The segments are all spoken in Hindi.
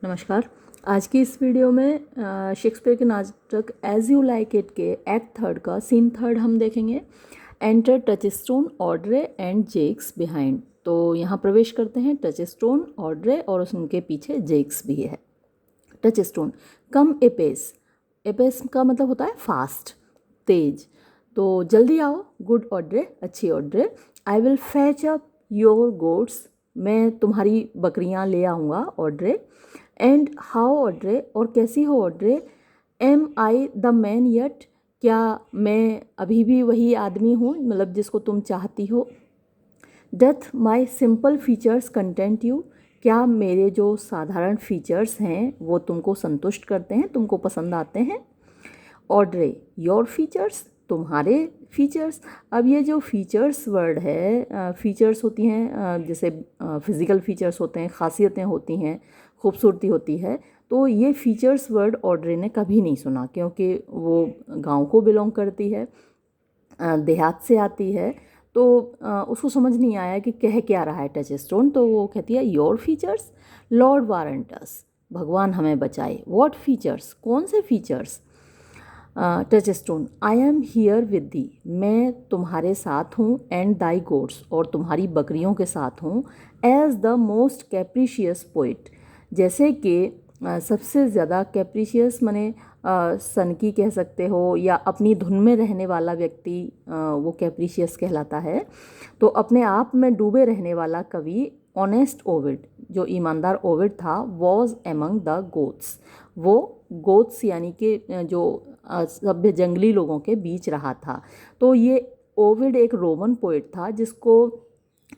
नमस्कार। आज की इस वीडियो में शेक्सपियर के नाटक एज यू लाइक इट के एक्ट थर्ड का सीन थर्ड हम देखेंगे। Enter Touchstone, Audrey and Jaques behind. तो यहाँ प्रवेश करते हैं टचस्टोन, ऑड्रे और उनके पीछे जेक्स भी है। टचस्टोन, कम एपेस। एपेस का मतलब होता है फास्ट, तेज। तो जल्दी आओ। गुड ऑड्रे, अच्छी Audrey. I will fetch up your goats, मैं तुम्हारी बकरियां ले आऊँगा ऑड्रे। एंड हाउ ऑड्रे, और कैसी हो Audrey. Am I the man yet, क्या मैं अभी भी वही आदमी हूँ, मतलब जिसको तुम चाहती हो। Doth my simple features content you, क्या मेरे जो साधारण फीचर्स हैं वो तुमको संतुष्ट करते हैं, तुमको पसंद आते हैं। ऑड्रे, योर फीचर्स, तुम्हारे फीचर्स। अब ये जो फीचर्स वर्ड है, फीचर्स होती हैं जैसे फिज़िकल फीचर्स होते हैं, खासियतें होती हैं, खूबसूरती होती है। तो ये फीचर्स वर्ड ऑड्रे ने कभी नहीं सुना, क्योंकि वो गांव को बिलोंग करती है, देहात से आती है। तो उसको समझ नहीं आया कि कह क्या रहा है टचस्टोन। तो वो कहती है योर फीचर्स, लॉर्ड वारंट अस, भगवान हमें बचाए। व्हाट फीचर्स, कौन से features. Touchstone, I am here with thee, मैं तुम्हारे साथ हूँ। एंड दाई गोट्स, और तुम्हारी बकरियों के साथ हूँ। एज द मोस्ट कैप्रिशियस पोइट, जैसे कि सबसे ज़्यादा कैप्रिशियस माने सनकी कह सकते हो, या अपनी धुन में रहने वाला व्यक्ति वो कैप्रिशियस कहलाता है। तो अपने आप में डूबे रहने वाला कवि ऑनेस्ट ओविड, जो ईमानदार ओविड था, वॉज एमंग द गोट्स, वो गोट्स यानी कि जो सभ्य जंगली लोगों के बीच रहा था। तो ये ओविड एक रोमन पोइट था जिसको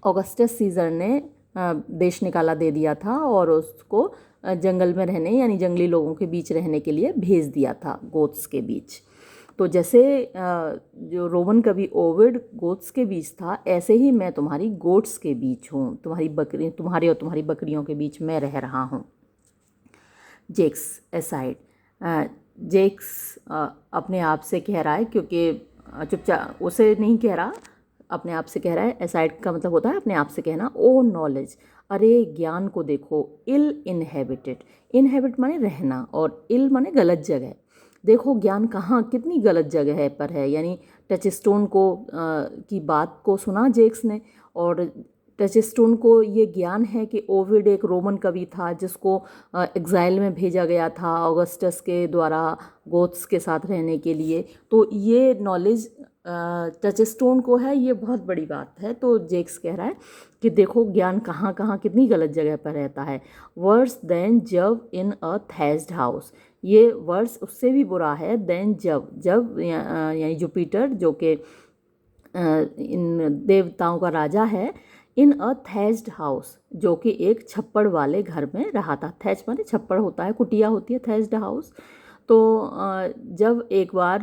ऑगस्टस सीजर ने देश निकाला दे दिया था और उसको जंगल में रहने यानी जंगली लोगों के बीच रहने के लिए भेज दिया था, गोट्स के बीच। तो जैसे जो रोमन कवि ओविड गोट्स के बीच था, ऐसे ही मैं तुम्हारी गोट्स के बीच हूँ, तुम्हारी और तुम्हारी बकरियों के बीच मैं रह रहा हूँ। जेक्स एसाइड, जेक्स अपने आप से कह रहा है, क्योंकि चुपचाप उसे नहीं कह रहा, अपने आप से कह रहा है। एसाइड का मतलब होता है अपने आप से कहना। ओ नॉलेज, अरे ज्ञान को देखो। इल इनहेबिटेड, इनहेबिट माने रहना और इल माने गलत जगह। देखो ज्ञान कहाँ कितनी गलत जगह पर है, यानी टचस्टोन को की बात को सुना जेक्स ने, और टचस्टोन को ये ज्ञान है कि ओविड एक रोमन कवि था जिसको एग्जाइल में भेजा गया था ऑगस्टस के द्वारा गोथ्स के साथ रहने के लिए। तो ये नॉलेज टचस्टोन को है, ये बहुत बड़ी बात है। तो जेक्स कह रहा है कि देखो ज्ञान कहाँ कहाँ कितनी गलत जगह पर रहता है। वर्स देन जब इन अ थैज्ड हाउस, ये वर्स उससे भी बुरा है देन जब यानी जुपिटर जो कि इन देवताओं का राजा है, इन अ थैज्ड हाउस, जो कि एक छप्पड़ वाले घर में रहा था। थैच माने छप्पड़ होता है, कुटिया होती है, थैज्ड हाउस। तो जब एक बार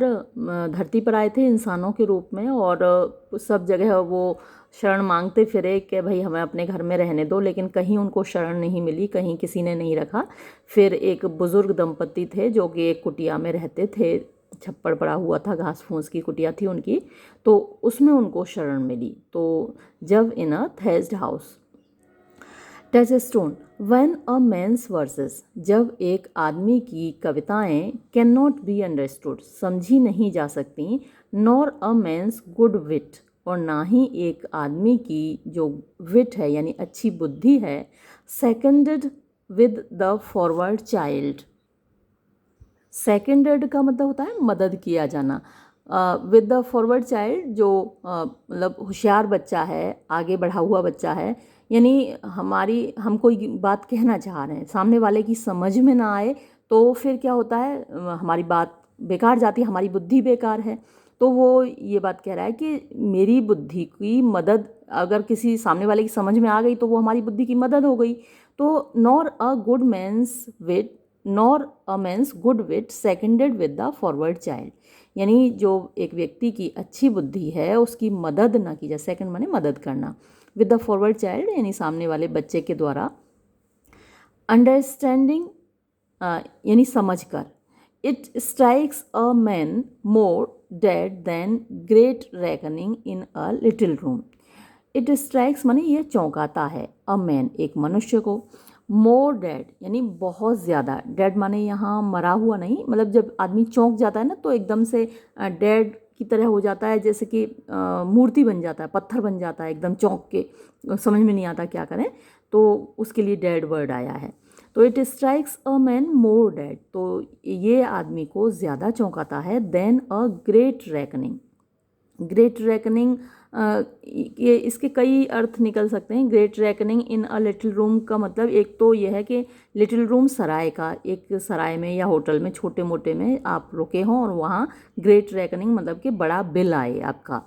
धरती पर आए थे इंसानों के रूप में, और सब जगह वो शरण मांगते फिरे कि भाई हमें अपने घर में रहने दो, लेकिन कहीं उनको शरण नहीं मिली, कहीं किसी ने नहीं रखा। फिर एक बुज़ुर्ग दंपति थे जो कि एक कुटिया में रहते थे, छप्पड़ पड़ा हुआ था, घास फूस की कुटिया थी उनकी, तो उसमें उनको शरण मिली। तो जब in a thatched house. Touchstone, when a man's verses, जब एक आदमी की कविताएं कैन नॉट बी अंडरस्टूड, समझी नहीं जा सकती। नॉर अ मैन्स गुड विट, और ना ही एक आदमी की जो विट है यानी अच्छी बुद्धि है, seconded with the forward child. Seconded का मतलब होता है मदद किया जाना। विद द फॉरवर्ड चाइल्ड, जो मतलब होशियार बच्चा है, आगे बढ़ा हुआ बच्चा है, यानी हम कोई बात कहना चाह रहे हैं, सामने वाले की समझ में ना आए तो फिर क्या होता है, हमारी बात बेकार जाती है, हमारी बुद्धि बेकार है। तो वो ये बात कह रहा है कि मेरी बुद्धि की मदद अगर किसी सामने वाले की समझ में आ गई तो वो हमारी बुद्धि की मदद हो गई। तो nor a good man's wit, nor a man's good wit seconded with the forward child, यानी जो एक व्यक्ति की अच्छी बुद्धि है उसकी मदद ना की जाए। सेकंड माने मदद करना, विद द फॉरवर्ड चाइल्ड यानी सामने वाले बच्चे के द्वारा। अंडरस्टैंडिंग यानी समझ कर। It strikes a man more dead than great reckoning in a little room. It strikes माने ये चौंकाता है, अ मैन एक मनुष्य को, मोर डेड यानी बहुत ज़्यादा, डेड माने यहाँ मरा हुआ नहीं, मतलब जब आदमी चौंक जाता है ना तो एकदम से डेड की तरह हो जाता है, जैसे कि मूर्ति बन जाता है, पत्थर बन जाता है एकदम चौंक के, समझ में नहीं आता क्या करें, तो उसके लिए डेड वर्ड आया है। तो it strikes a man more dead, तो ये आदमी को ज़्यादा चौंकाता है than a great reckoning. Great reckoning, ये इसके कई अर्थ निकल सकते हैं। Great reckoning in a little room का मतलब एक तो यह है कि लिटिल रूम सराय का, एक सराय में या होटल में छोटे मोटे में आप रुके हों और वहाँ ग्रेट रेकनिंग मतलब कि बड़ा बिल आए आपका,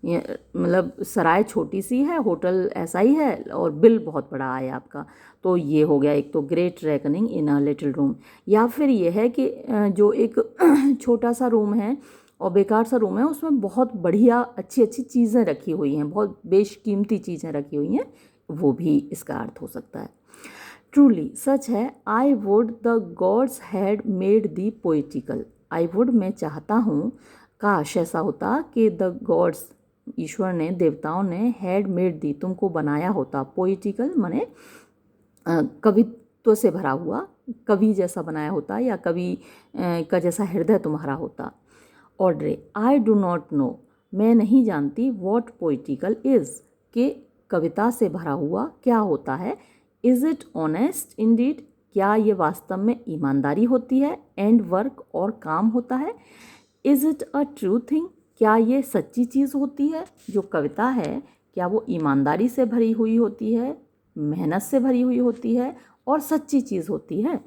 ये मतलब सराय छोटी सी है, होटल ऐसा ही है और बिल बहुत बड़ा आए आपका। तो ये हो गया एक तो great reckoning in a little room. या फिर यह है कि जो एक छोटा सा रूम है और बेकार सा रूम है, उसमें बहुत बढ़िया अच्छी अच्छी चीज़ें रखी हुई हैं, बहुत बेशकीमती चीज़ें रखी हुई हैं, वो भी इसका अर्थ हो सकता है। ट्रूली सच है, I would the gods had made the poetical. I would मैं चाहता हूँ, काश ऐसा होता कि द गॉड्स ईश्वर ने, देवताओं ने, हैड मेड दी तुमको बनाया होता, पोइटिकल माने कवित्व से भरा हुआ, कवि जैसा बनाया होता या कवि का जैसा हृदय तुम्हारा होता। Audrey I do not know, मैं नहीं जानती व्हाट पोइटिकल इज़, कि कविता से भरा हुआ क्या होता है। इज़ इट ऑनेस्ट इंडीड, क्या ये वास्तव में ईमानदारी होती है, एंड वर्क और काम होता है। Is it a true thing, क्या ये सच्ची चीज़ होती है, जो कविता है क्या वो ईमानदारी से भरी हुई होती है, मेहनत से भरी हुई होती है और सच्ची चीज़ होती है।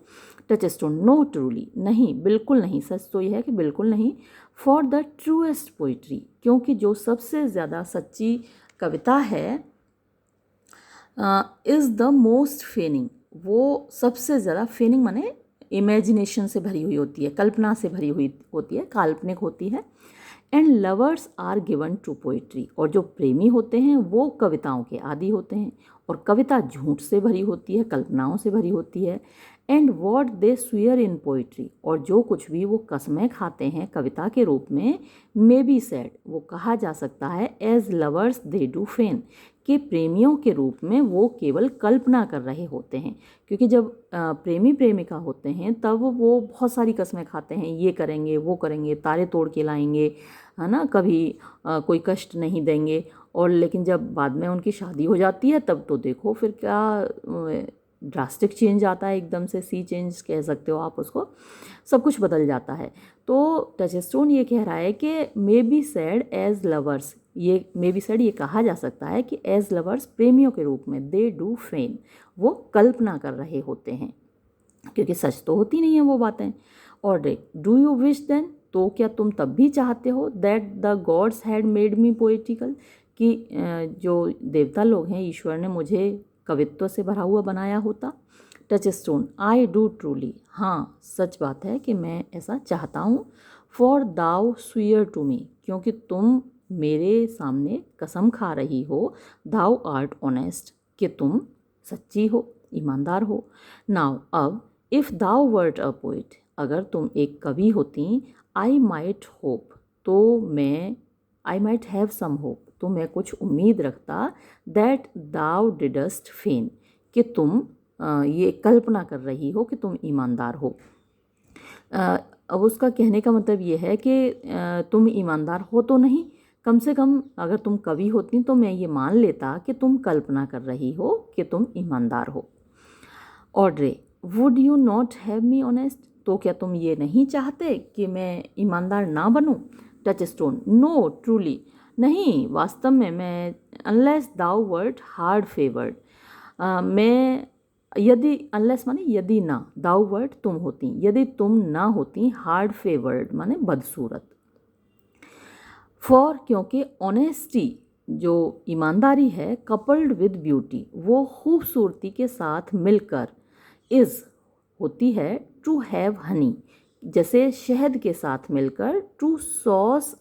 टचस्टोन नो ट्रूली, नहीं बिल्कुल नहीं, सच तो यह है कि बिल्कुल नहीं। फॉर द ट्रूएस्ट पोइट्री, क्योंकि जो सबसे ज़्यादा सच्ची कविता है, इज़ द मोस्ट फेनिंग, वो सबसे ज़्यादा, फेनिंग माने इमेजिनेशन से भरी हुई होती है, कल्पना से भरी हुई होती है, काल्पनिक होती है। And lovers are given to poetry, और जो प्रेमी होते हैं वो कविताओं के आदी होते हैं, और कविता झूठ से भरी होती है, कल्पनाओं से भरी होती है। And what they severe in poetry, और जो कुछ भी वो कस्में खाते हैं कविता के रूप में, मे बी सेड, वो कहा जा सकता है, एज लवर्स दे डू फेन, कि प्रेमियों के रूप में वो केवल कल्पना कर रहे होते हैं। क्योंकि जब प्रेमी प्रेमिका होते हैं तब वो बहुत सारी कस्में खाते हैं, ये करेंगे वो करेंगे, तारे तोड़ के लाएंगे, है ना, कभी कोई कष्ट नहीं देंगे। और लेकिन जब बाद में उनकी शादी हो जाती है तब तो देखो फिर क्या ड्रास्टिक चेंज आता है, एकदम से सी चेंज कह सकते हो आप उसको, सब कुछ बदल जाता है। तो टचस्टोन ये कह रहा है कि may be said as lovers, ये मे बी सैड ये कहा जा सकता है कि एज लवर्स, प्रेमियों के रूप में, दे डू फेन, वो कल्पना कर रहे होते हैं, क्योंकि सच तो होती नहीं है वो बातें। और डू यू विश देन, तो क्या तुम तब भी चाहते हो, that the gods had made me poetical, कि जो देवता लोग हैं, ईश्वर ने मुझे कवित्व से भरा हुआ बनाया होता। टचस्टोन आई डू ट्रूली, हाँ सच बात है कि मैं ऐसा चाहता हूँ। For thou swear to me, क्योंकि तुम मेरे सामने कसम खा रही हो, दाउ आर्ट ऑनेस्ट, कि तुम सच्ची हो, ईमानदार हो। नाउ अब, इफ़ दाउ वर्ट अ पोइट, अगर तुम एक कवि होती, आई माइट होप, तो मैं, I might have some hope, तो मैं कुछ उम्मीद रखता, दैट दाउ डिडस्ट फेन, कि तुम ये कल्पना कर रही हो कि तुम ईमानदार हो। अब उसका कहने का मतलब ये है कि तुम ईमानदार हो तो नहीं, कम से कम अगर तुम कवि होती तो मैं ये मान लेता कि तुम कल्पना कर रही हो कि तुम ईमानदार हो। Audrey would you not have me honest, तो क्या तुम ये नहीं चाहते कि मैं ईमानदार ना बनूं। टचस्टोन नो ट्रूली, नहीं वास्तव में, मैं, अनलेस दाउ वर्ड हार्ड फेवर्ड, मैं, यदि, अनलेस माने यदि ना, दाउ वर्ड तुम होती, यदि तुम ना होती, हार्ड फेवर्ड माने बदसूरत। फॉर क्योंकि ऑनेस्टी, जो ईमानदारी है, कपल्ड विद ब्यूटी, वो खूबसूरती के साथ मिलकर, इज़ होती है, टू हैव हनी, जैसे शहद के साथ मिलकर, टू सॉस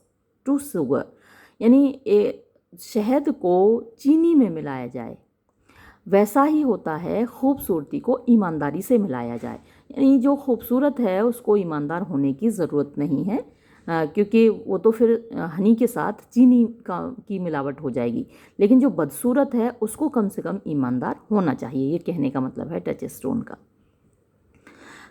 टू शुगर, यानी शहद को चीनी में मिलाया जाए, वैसा ही होता है खूबसूरती को ईमानदारी से मिलाया जाए। यानी जो खूबसूरत है उसको ईमानदार होने की ज़रूरत नहीं है, क्योंकि वो तो फिर हनी के साथ चीनी की मिलावट हो जाएगी। लेकिन जो बदसूरत है उसको कम से कम ईमानदार होना चाहिए, ये कहने का मतलब है टचस्टोन का।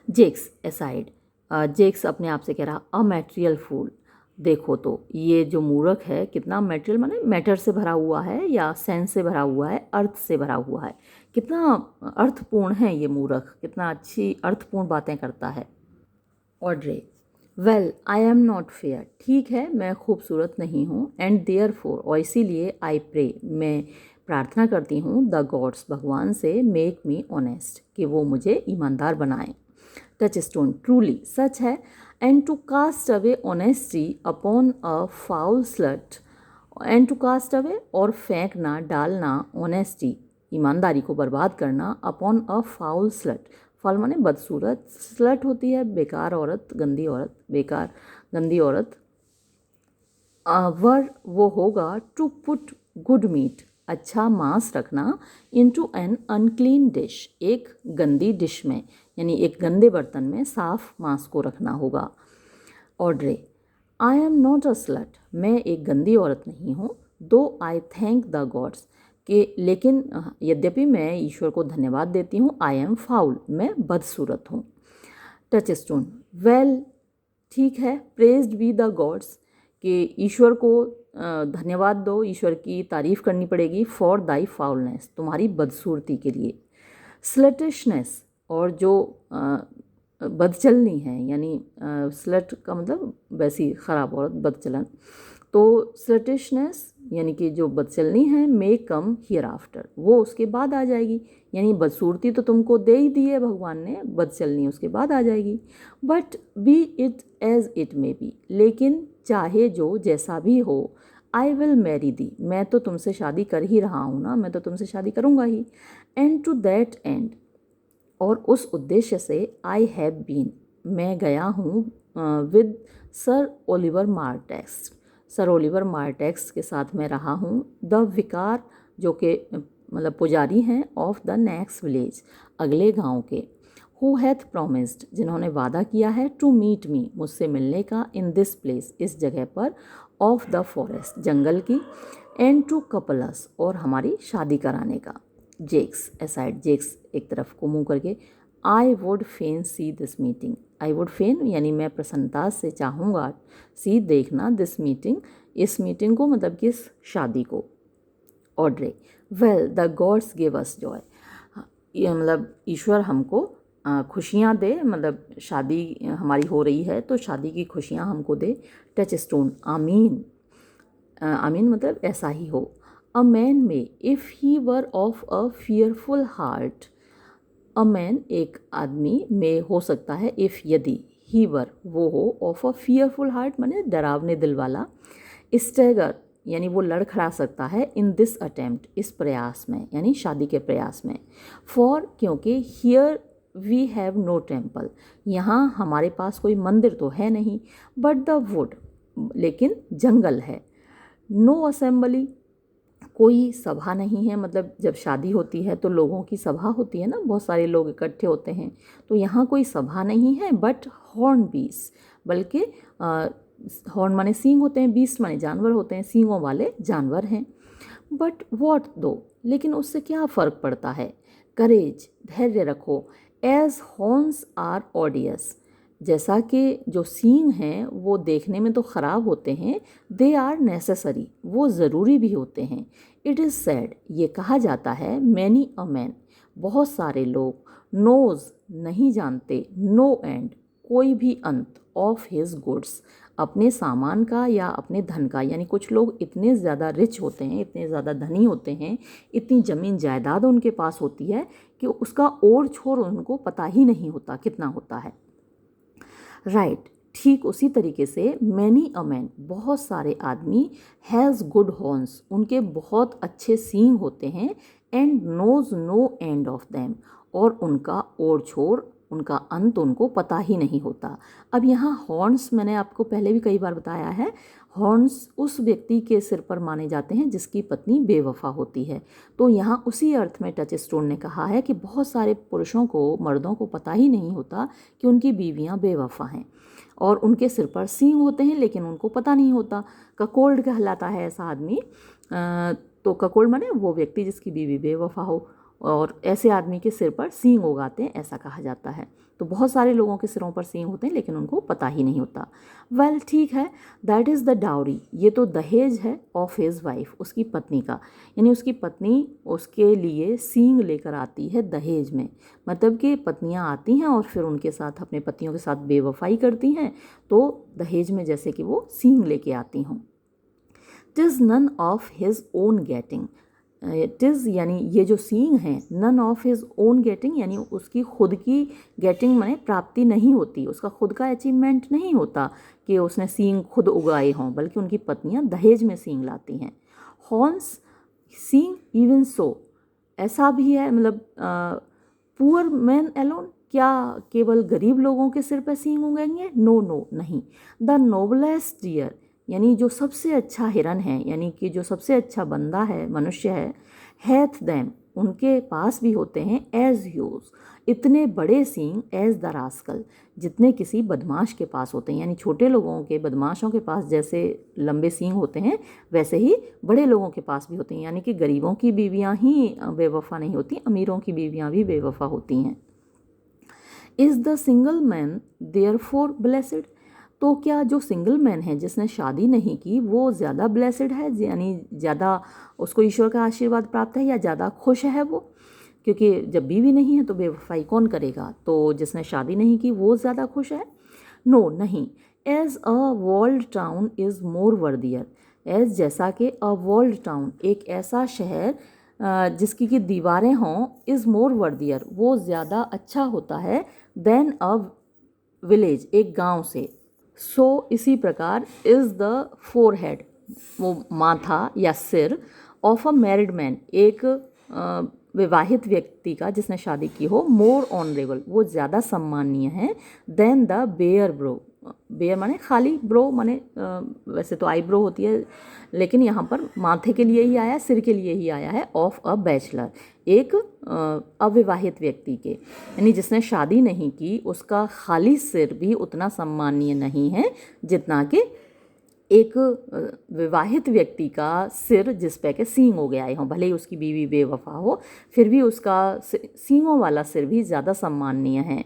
जेक्स एसाइड, जेक्स अपने आप से कह रहा अ मैटेरियल फूल। देखो तो ये जो मूर्ख है कितना मैटेरियल माने मैटर से भरा हुआ है या सेंस से भरा हुआ है, अर्थ से भरा हुआ है, कितना अर्थपूर्ण है ये मूर्ख, कितना अच्छी अर्थपूर्ण बातें करता है। Audrey, well I am not fair, ठीक है मैं खूबसूरत नहीं हूँ, एंड देयर फोर और इसीलिए आई प्रे, मैं प्रार्थना करती हूँ द गॉड्स भगवान से, मेक मी ऑनेस्ट कि वो मुझे ईमानदार बनाएं। टचस्टोन, ट्रूली सच है, and to cast away honesty upon a foul slut, and to cast away और फेंकना डालना, ऑनेस्टी ईमानदारी को बर्बाद करना, upon a foul slut, foul माने बदसूरत, स्लट होती है बेकार औरत, गंदी औरत, बेकार गंदी औरत। वर वो होगा टू पुट गुड मीट, अच्छा मांस रखना, इनटू एन अनक्लीन डिश, एक गंदी डिश में यानी एक गंदे बर्तन में साफ मांस को रखना होगा। Audrey, I am not a slut, मैं एक गंदी औरत नहीं हूँ, दो आई थैंक द गॉड्स कि लेकिन यद्यपि मैं ईश्वर को धन्यवाद देती हूँ, आई एम फाउल, मैं बदसूरत हूँ। टचस्टोन, वेल ठीक है, प्रेज्ड बी द गॉड्स कि ईश्वर को धन्यवाद दो, ईश्वर की तारीफ करनी पड़ेगी, फॉर दाई फाउलनेस, तुम्हारी बदसूरती के लिए। स्लटिशनेस और जो बदचलनी है यानी स्लट का मतलब वैसी ख़राब औरत, बदचलन, तो स्लटिशनेस यानी कि जो बदचलनी है, मे कम हियर आफ्टर, वो उसके बाद आ जाएगी, यानी बदसूरती तो तुमको दे ही दी है भगवान ने, बदचलनी उसके बाद आ जाएगी। But be it as it may be, लेकिन चाहे जो जैसा भी हो, आई विल मैरी दी, मैं तो तुमसे शादी कर ही रहा हूँ ना, मैं तो तुमसे शादी करूँगा ही। एंड टू दैट एंड, और उस उद्देश्य से, आई हैव बीन, मैं गया हूँ with Sir Oliver Martext, Sir Oliver Martext के साथ मैं रहा हूँ, द विकार जो कि मतलब पुजारी हैं, ऑफ द नेक्स्ट विलेज, अगले गांव के, हु हैथ प्रोमिस्ड, जिन्होंने वादा किया है, टू मीट मी, मुझसे मिलने का, इन दिस प्लेस, इस जगह पर, ऑफ द फॉरेस्ट, जंगल की, एंड टू कपल अस, और हमारी शादी कराने का। जेक्स एसाइड, जेक्स एक तरफ को मुंह करके, I would fain see this meeting, I would fain यानी मैं प्रसन्नता से चाहूँगा, सी देखना, दिस मीटिंग, इस मीटिंग को मतलब कि इस शादी को। Audrey, well the gods give us Joy, ये मतलब ईश्वर हमको खुशियाँ दे, मतलब शादी हमारी हो रही है तो शादी की खुशियाँ हमको दे। टचस्टोन, आमीन, आमीन मतलब ऐसा ही हो। अ मैन में, if he were of a fearful heart, a man एक आदमी में हो सकता है, इफ़ यदि, ही वर वो हो, ऑफ अ फियरफुल हार्ट माने डरावने दिल वाला, स्टैगर यानी वो लड़खड़ा सकता है, इन दिस अटेम्प्ट, इस प्रयास में यानी शादी के प्रयास में, फॉर क्योंकि, here we have no temple, यहाँ हमारे पास कोई मंदिर तो है नहीं, बट द वुड, लेकिन जंगल है, नो असेंबली, कोई सभा नहीं है, मतलब जब शादी होती है तो लोगों की सभा होती है ना, बहुत सारे लोग इकट्ठे होते हैं, तो यहाँ कोई सभा नहीं है, बट हॉर्न बीस, बल्कि हॉर्न माने सींग होते हैं, बीस्ट माने जानवर होते हैं, सींगों वाले जानवर हैं। बट वॉट दो, लेकिन उससे क्या फ़र्क पड़ता है, करेज, धैर्य रखो, एज हॉर्न्स आर ऑडियस, जैसा कि जो सींग हैं वो देखने में तो ख़राब होते हैं, दे आर नेसेसरी, वो ज़रूरी भी होते हैं। इट इज़ सैड, ये कहा जाता है, मैनी अ मैन, बहुत सारे लोग, नोज़ नहीं जानते, नो एंड कोई भी अंत, ऑफ हिज गुड्स, अपने सामान का या अपने धन का, यानी कुछ लोग इतने ज़्यादा रिच होते हैं, इतने ज़्यादा धनी होते हैं, इतनी ज़मीन जायदाद उनके पास होती है कि उसका ओर छोर उनको पता ही नहीं होता कितना होता है। राइट, ठीक उसी तरीके से, मैनी अ मैन, बहुत सारे आदमी, हैज़ गुड हॉर्न्स, उनके बहुत अच्छे सींग होते हैं, and knows no end of them, और उनका ओर छोर उनका अंत उनको पता ही नहीं होता। अब यहाँ हॉर्न्स मैंने आपको पहले भी कई बार बताया है, हॉर्न्स उस व्यक्ति के सिर पर माने जाते हैं जिसकी पत्नी बेवफा होती है। तो यहाँ उसी अर्थ में टचस्टोन ने कहा है कि बहुत सारे पुरुषों को, मर्दों को पता ही नहीं होता कि उनकी बीवियाँ बेवफा हैं और उनके सिर पर सींग होते हैं लेकिन उनको पता नहीं होता। ककोल्ड कहलाता है ऐसा आदमी। तो ककोल्ड माने वो व्यक्ति जिसकी बीवी बेवफा हो और ऐसे आदमी के सिर पर सींग उगाते हैं, ऐसा कहा जाता है। तो बहुत सारे लोगों के सिरों पर सींग होते हैं लेकिन उनको पता ही नहीं होता। वेल ठीक है, दैट इज़ द डाउरी, ये तो दहेज है ऑफ हिज वाइफ, उसकी पत्नी का। यानी उसकी पत्नी उसके लिए सींग लेकर आती है दहेज में, मतलब कि पत्नियां आती हैं और फिर उनके साथ, अपने पतियों के साथ बेवफाई करती हैं, तो दहेज में जैसे कि वो सींग लेके आती हों। टिज़ none of his own getting, टिज़ यानी ये जो सींग हैं, none of his own getting यानी उसकी खुद की गेटिंग माने प्राप्ति नहीं होती, उसका खुद का अचीवमेंट नहीं होता कि उसने सींग खुद उगाए हों, बल्कि उनकी पत्नियां दहेज में सींग लाती हैं। हॉर्न्स सींग इवन सो, ऐसा भी है, मतलब पुअर मैन एलोन, क्या केवल गरीब लोगों के सिर पर सींग उगेंगे? नो नो, नहीं। द नोबलेस्ट डियर यानी जो सबसे अच्छा हिरन है, यानी कि जो सबसे अच्छा बंदा है, मनुष्य है, हैथ दैम उनके पास भी होते हैं, एज ह्यूज इतने बड़े सींग, एज द रास्कल जितने किसी बदमाश के पास होते हैं। यानी छोटे लोगों के, बदमाशों के पास जैसे लंबे सींग होते हैं वैसे ही बड़े लोगों के पास भी होते हैं। यानी कि गरीबों की बीवियां ही बेवफा नहीं होती, अमीरों की बीवियां भी बेवफा होती हैं। Is the single man therefore blessed, तो क्या जो सिंगल मैन है जिसने शादी नहीं की वो ज़्यादा ब्लेसिड है, यानी ज़्यादा उसको ईश्वर का आशीर्वाद प्राप्त है, या ज़्यादा खुश है वो? क्योंकि जब बीवी नहीं है तो बेवफाई कौन करेगा, तो जिसने शादी नहीं की वो ज़्यादा खुश है? नो, नहीं। As a walled town is more worthier, as जैसा कि अ वॉल्ड टाउन एक ऐसा शहर जिसकी कि दीवारें हों, इज़ मोर वर्दियर वो ज़्यादा अच्छा होता है, देन अ विलेज एक गांव से। सो इसी प्रकार इज़ द फोरहेड वो माथा या सिर, ऑफ अ मैरिड मैन एक विवाहित व्यक्ति का जिसने शादी की हो, मोर ऑनरेबल वो ज़्यादा सम्माननीय है, than the bare brow, bare माने खाली, ब्रो माने वैसे तो आईब्रो होती है लेकिन यहाँ पर माथे के लिए ही आया, सिर के लिए ही आया है, ऑफ अ बैचलर एक अविवाहित व्यक्ति के, यानी जिसने शादी नहीं की उसका खाली सिर भी उतना सम्माननीय नहीं है जितना कि एक विवाहित व्यक्ति का सिर जिस पे के सींग हो गया हों, भले ही उसकी बीवी बेवफा हो फिर भी उसका सींगों वाला सिर भी ज़्यादा सम्माननीय है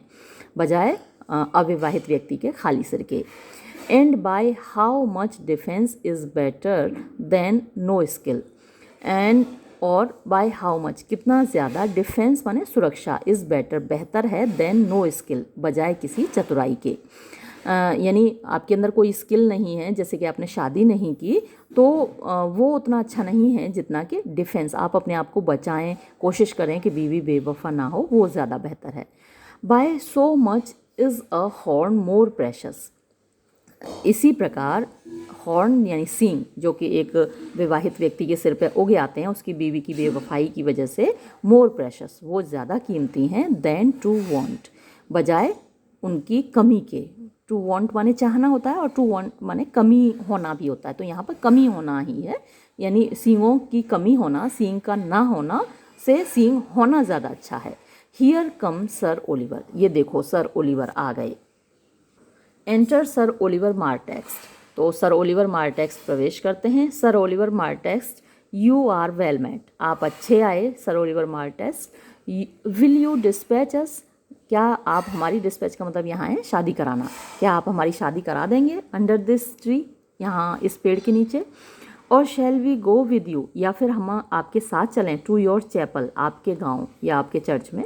बजाय अविवाहित व्यक्ति के खाली सिर के। And by how much defence is better than no skill, and और बाय हाउ मच कितना ज़्यादा, डिफेंस माने सुरक्षा, इज़ बेटर बेहतर है, देन नो स्किल बजाय किसी चतुराई के। यानी आपके अंदर कोई स्किल नहीं है, जैसे कि आपने शादी नहीं की तो वो उतना अच्छा नहीं है जितना कि डिफेंस, आप अपने आप को बचाएं, कोशिश करें कि बीवी बेवफा ना हो, वो ज़्यादा बेहतर है। By so much is a horn more precious, इसी प्रकार हॉर्न यानी सींग जो कि एक विवाहित व्यक्ति के सिर पर उग आते हैं उसकी बीवी की बेवफाई की वजह से, मोर प्रेशस वो ज़्यादा कीमती हैं, देन टू वांट बजाय उनकी कमी के। टू वांट माने चाहना होता है और टू वांट माने कमी होना भी होता है, तो यहाँ पर कमी होना ही है, यानी सींगों की कमी होना, सींग का ना होना से सींग होना ज़्यादा अच्छा है। हियर कम सर ओलिवर, ये देखो सर ओलिवर आ गए। एंटर सर ओलिवर मार्टेक्स्ट, तो सर ओलिवर मार्टेक्स्ट प्रवेश करते हैं। Sir Oliver Martext, you are well met, आप अच्छे आए Sir Oliver Martext. Will you dispatch us, क्या आप हमारी, डिस्पैच का मतलब यहाँ है शादी कराना, क्या आप हमारी शादी करा देंगे, अंडर दिस ट्री यहाँ इस पेड़ के नीचे। और shall we go with you, या फिर हम आपके साथ चलें, टू योर चैपल आपके गांव या आपके चर्च में।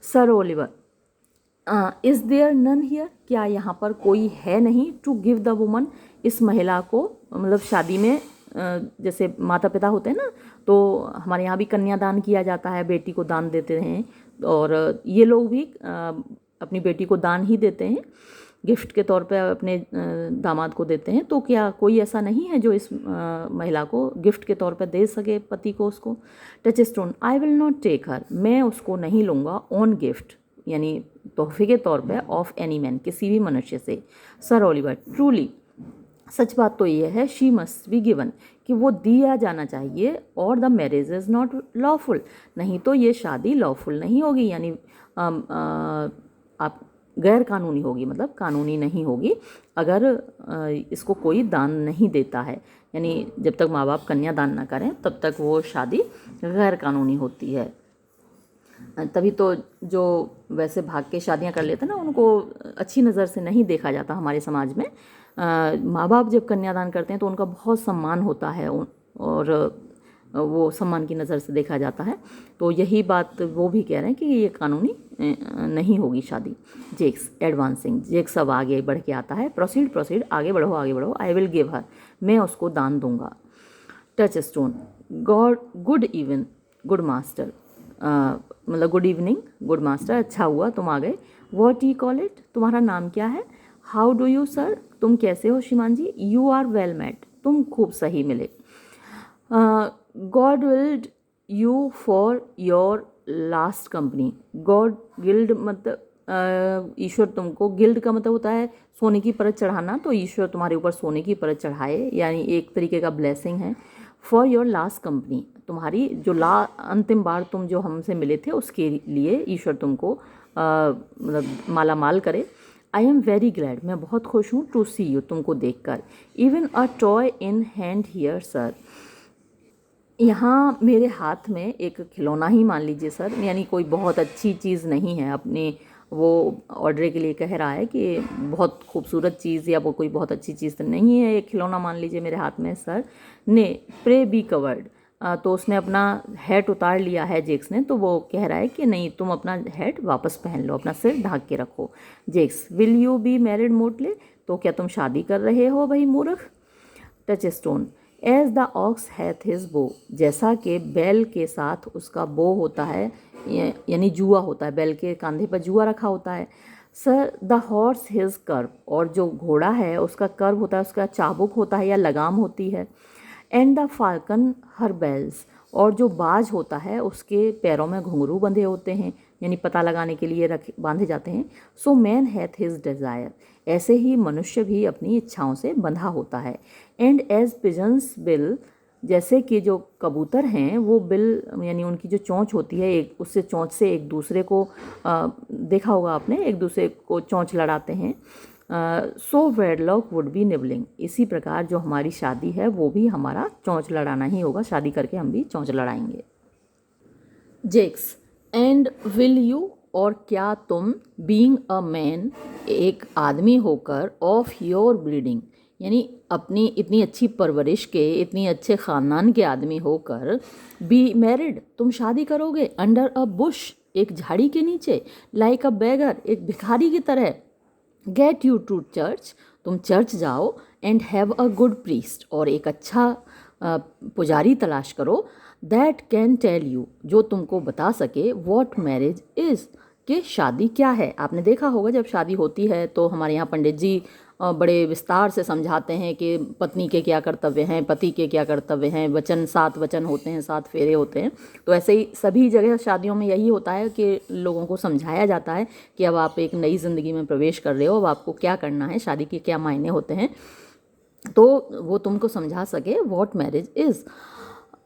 Sir Oliver, is there none here, क्या यहाँ पर कोई है नहीं, टू गिव द वुमन, इस महिला को, मतलब शादी में जैसे माता पिता होते हैं ना, तो हमारे यहाँ भी कन्यादान किया जाता है, बेटी को दान देते हैं, और ये लोग भी अपनी बेटी को दान ही देते हैं, गिफ्ट के तौर पे अपने दामाद को देते हैं। तो क्या कोई ऐसा नहीं है जो इस महिला को गिफ्ट के तौर पे दे सके पति को उसको? Touchstone, I will not take her, मैं उसको नहीं लूँगा ऑन गिफ्ट, यानी तोहफे के तौर पे ऑफ एनी मैन, किसी भी मनुष्य से। सर ओलिवर ट्रूली, सच बात तो ये है, शी मस्ट बी गिवन, कि वो दिया जाना चाहिए, और the marriage is not lawful, नहीं तो ये शादी लॉफुल नहीं होगी, यानी आप गैर कानूनी होगी, मतलब कानूनी नहीं होगी अगर इसको कोई दान नहीं देता है, यानी जब तक माँ बाप कन्या दान ना करें तब तक वो शादी गैर कानूनी होती है। तभी तो जो वैसे भाग के शादियां कर लेते हैं ना, उनको अच्छी नज़र से नहीं देखा जाता हमारे समाज में। माँ बाप जब कन्यादान करते हैं तो उनका बहुत सम्मान होता है, और वो सम्मान की नज़र से देखा जाता है। तो यही बात वो भी कह रहे हैं कि ये कानूनी नहीं होगी शादी। जेक्स एडवांसिंग, जेक्स अब आगे बढ़ के आता है, प्रोसीड प्रोसीड, आगे बढ़ो, आई विल गिव हर, मैं उसको दान दूंगा। Touch stone, God good even good master, मतलब गुड इवनिंग गुड मास्टर, अच्छा हुआ तुम आ गए। वॉट यू कॉल इट, तुम्हारा नाम क्या है। हाउ डू यू सर, तुम कैसे हो श्रीमान जी। यू आर वेल मेट, तुम खूब सही मिले। God ild you for your last company, God gild मतलब ईश्वर तुमको, गिल्ड का मतलब होता है सोने की परत चढ़ाना, तो ईश्वर तुम्हारे ऊपर सोने की परत चढ़ाए, यानी एक तरीके का ब्लेसिंग है। फॉर योर लास्ट कंपनी, तुम्हारी जो अंतिम बार तुम जो हमसे मिले थे उसके लिए ईश्वर तुमको मतलब माला माल करे। आई एम वेरी ग्लैड, मैं बहुत खुश हूँ, टू सी यू, तुमको देखकर। Even a toy in hand here sir, यहाँ मेरे हाथ में एक खिलौना ही मान लीजिए सर, यानी कोई बहुत अच्छी चीज़ नहीं है, अपने वो ऑर्डर के लिए कह रहा है कि बहुत खूबसूरत चीज़ या वो कोई बहुत अच्छी चीज़ तो नहीं है, एक खिलौना मान लीजिए मेरे हाथ में सर। ने प्रे बी कवर्ड, तो उसने अपना हैट उतार लिया है जेक्स ने, तो वो कह रहा है कि नहीं तुम अपना हैट वापस पहन लो, अपना सिर ढाक के रखो। Jaques, will you be married motley, तो क्या तुम शादी कर रहे हो भाई मूर्ख। Touchstone, as the ox hath his bow, जैसा कि बैल के साथ उसका बो होता है, यानी जुआ होता है, बैल के कंधे पर जुआ रखा होता है। Sir the horse his curve, और जो घोड़ा है उसका कर्व होता है, उसका चाबुक होता है या लगाम होती है। And the falcon her bells, और जो बाज होता है उसके पैरों में घुंघरू बंधे होते हैं, यानी पता लगाने के लिए बांधे जाते हैं। So man hath his desire, ऐसे ही मनुष्य भी अपनी इच्छाओं से बंधा होता है। एंड एज पिजन्स बिल, जैसे कि जो कबूतर हैं वो बिल यानी उनकी जो चोंच होती है, एक उससे चोंच से एक दूसरे को देखा होगा आपने, एक दूसरे को चोंच लड़ाते हैं। सो वेडलॉक वुड बी निबलिंग, इसी प्रकार जो हमारी शादी है वो भी हमारा चोंच लड़ाना ही होगा, शादी करके हम भी चोंच लड़ाएंगे। जेक्स, एंड विल यू, और क्या तुम, बीइंग अ मैन, एक आदमी होकर, ऑफ योर ब्रीडिंग, यानी अपनी इतनी अच्छी परवरिश के, इतनी अच्छे ख़ानदान के आदमी होकर, बी मैरिड, तुम शादी करोगे, अंडर अ बुश, एक झाड़ी के नीचे, लाइक अ बेगर, एक भिखारी की तरह। गेट यू टू चर्च, तुम चर्च जाओ, and have a good priest, और एक अच्छा पुजारी तलाश करो, दैट कैन टेल यू, जो तुमको बता सके, वॉट मैरिज इज़, कि शादी क्या है। आपने देखा होगा जब शादी होती है तो हमारे यहाँ पंडित जी बड़े विस्तार से समझाते हैं कि पत्नी के क्या कर्तव्य हैं, पति के क्या कर्तव्य हैं, वचन 7 वचन होते हैं, 7 फेरे होते हैं। तो ऐसे ही सभी जगह शादियों में यही होता है कि लोगों को समझाया जाता है कि अब आप एक नई ज़िंदगी में प्रवेश कर रहे हो, अब आपको क्या करना है, शादी के क्या मायने होते हैं, तो वो तुमको समझा सके what marriage is.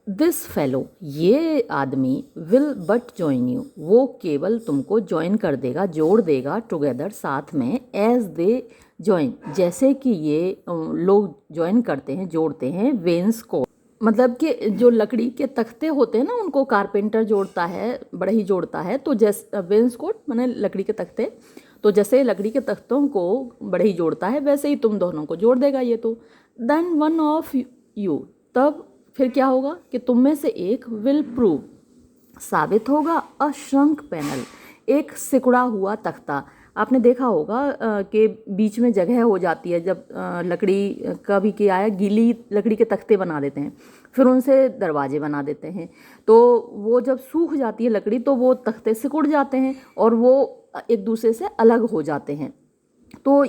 This fellow, ये आदमी, विल बट ज्वाइन यू, वो केवल तुमको ज्वाइन कर देगा, जोड़ देगा, टुगेदर, साथ में, एज दे ज्वाइन, जैसे कि ये लोग ज्वाइन करते हैं, जोड़ते हैं, वेन्स को, मतलब कि जो लकड़ी के तख्ते होते हैं ना उनको कारपेंटर जोड़ता है, बढ़ई जोड़ता है, तो जैसे वेन्स कोट माने लकड़ी के तख्ते, तो जैसे लकड़ी के तख्तों को बढ़ई जोड़ता है वैसे ही तुम दोनों को जोड़ देगा ये तो। देन वन ऑफ यू, तब फिर क्या होगा कि तुम में से एक, विल प्रूव, साबित होगा, अ श्रंक पैनल, एक सिकुड़ा हुआ तख्ता। आपने देखा होगा कि बीच में जगह हो जाती है जब लकड़ी का भी किया है, गीली लकड़ी के तख्ते बना देते हैं, फिर उनसे दरवाजे बना देते हैं, तो वो जब सूख जाती है लकड़ी तो वो तख्ते सिकुड़ जाते हैं और वो एक दूसरे से अलग हो जाते हैं। तो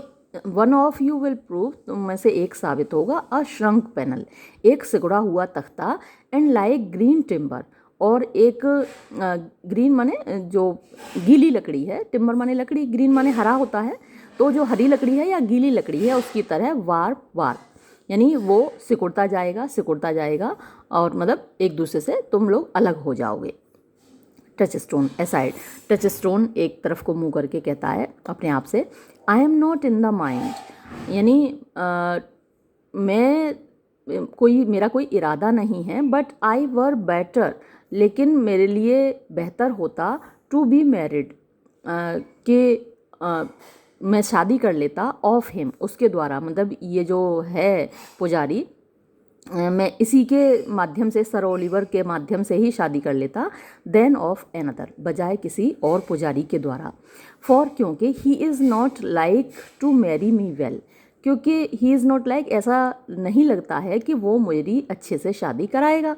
one of you will prove, तुम में से एक साबित होगा, अ श्रंक पैनल, एक सिकुड़ा हुआ तख्ता, एंड लाइक ग्रीन टिम्बर, और एक ग्रीन माने जो गीली लकड़ी है, टिम्बर माने लकड़ी, ग्रीन माने हरा होता है, तो जो हरी लकड़ी है या गीली लकड़ी है उसकी तरह वार वार, यानी वो सिकुड़ता जाएगा और मतलब एक दूसरे से तुम लोग अलग हो जाओगे। Touch stone aside, touch stone एक तरफ को मुंह करके कहता है अपने आप से, आई am not in the mind, यानी मेरा कोई इरादा नहीं है, बट आई वर बेटर, लेकिन मेरे लिए बेहतर होता टू बी मैरिड, कि मैं शादी कर लेता ऑफ हिम, उसके द्वारा, मतलब ये जो है पुजारी, मैं इसी के माध्यम से, सर ओलिवर के माध्यम से ही शादी कर लेता, देन ऑफ एनदर, बजाय किसी और पुजारी के द्वारा। फॉर, क्योंकि he is not like to marry me well, क्योंकि ही इज़ नॉट लाइक, ऐसा नहीं लगता है कि वो मेरी अच्छे से शादी कराएगा,